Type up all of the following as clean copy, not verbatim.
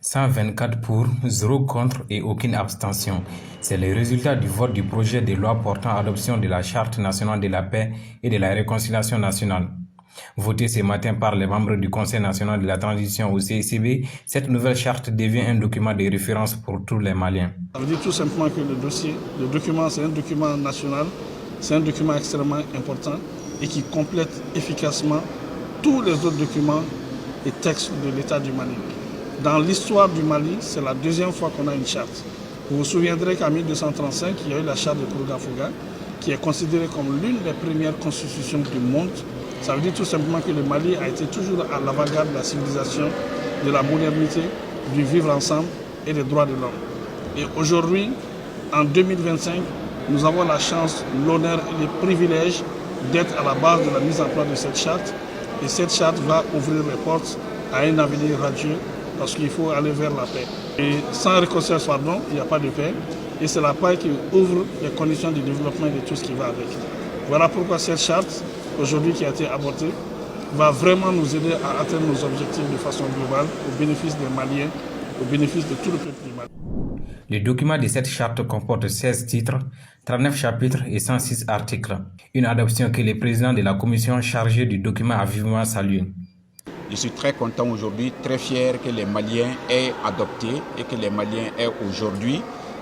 124 pour, 0 contre et aucune abstention. C'est le résultat du vote du projet de loi portant adoption de la Charte nationale de la paix et de la réconciliation nationale. Votée ce matin par les membres du Conseil national de la transition au CICB, cette nouvelle charte devient un document de référence pour tous les Maliens. Ça veut dire tout simplement que le document, c'est un document national, c'est un document extrêmement important et qui complète efficacement tous les autres documents et textes de l'État du Mali. Dans l'histoire du Mali, c'est la deuxième fois qu'on a une charte. Vous vous souviendrez qu'en 1235, il y a eu la charte de Kourouga-Fouga, qui est considérée comme l'une des premières constitutions du monde. Ça veut dire tout simplement que le Mali a été toujours à l'avant-garde de la civilisation, de la modernité, du vivre ensemble et des droits de l'homme. Et aujourd'hui, en 2025, nous avons la chance, l'honneur et le privilège d'être à la base de la mise en place de cette charte. Et cette charte va ouvrir les portes à un avenir radieux parce qu'il faut aller vers la paix. Et sans réconciliation, pardon, il n'y a pas de paix. Et c'est la paix qui ouvre les conditions de développement de tout ce qui va avec. Voilà pourquoi cette charte, aujourd'hui qui a été abortée, va vraiment nous aider à atteindre nos objectifs de façon globale, au bénéfice des Maliens, au bénéfice de tout le peuple du Mali. Le document de cette charte comporte 16 titres, 39 chapitres et 106 articles. Une adoption que le président de la commission chargée du document a vivement saluée. Je suis très content aujourd'hui, très fier que les Maliens aient adopté et que les Maliens aient aujourd'hui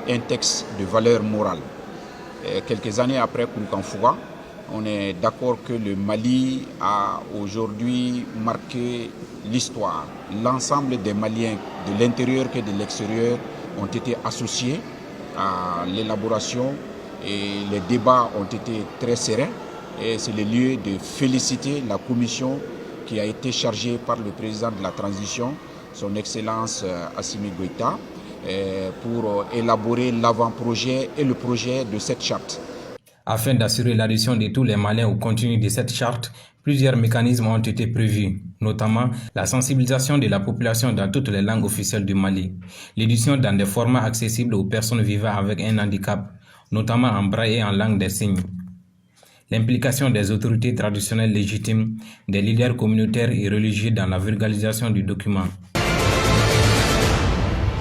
un texte de valeur morale. Quelques années après Kourouga-Fouga, on est d'accord que le Mali a aujourd'hui marqué l'histoire. L'ensemble des Maliens, de l'intérieur que de l'extérieur, ont été associés à l'élaboration et les débats ont été très sereins. Et c'est le lieu de féliciter la commission qui a été chargée par le président de la transition, son Excellence Assimi Goïta, pour élaborer l'avant-projet et le projet de cette charte. Afin d'assurer l'adhésion de tous les Maliens au contenu de cette charte, plusieurs mécanismes ont été prévus, notamment la sensibilisation de la population dans toutes les langues officielles du Mali, l'édition dans des formats accessibles aux personnes vivant avec un handicap, notamment en braille et en langue des signes, l'implication des autorités traditionnelles légitimes, des leaders communautaires et religieux dans la vulgarisation du document.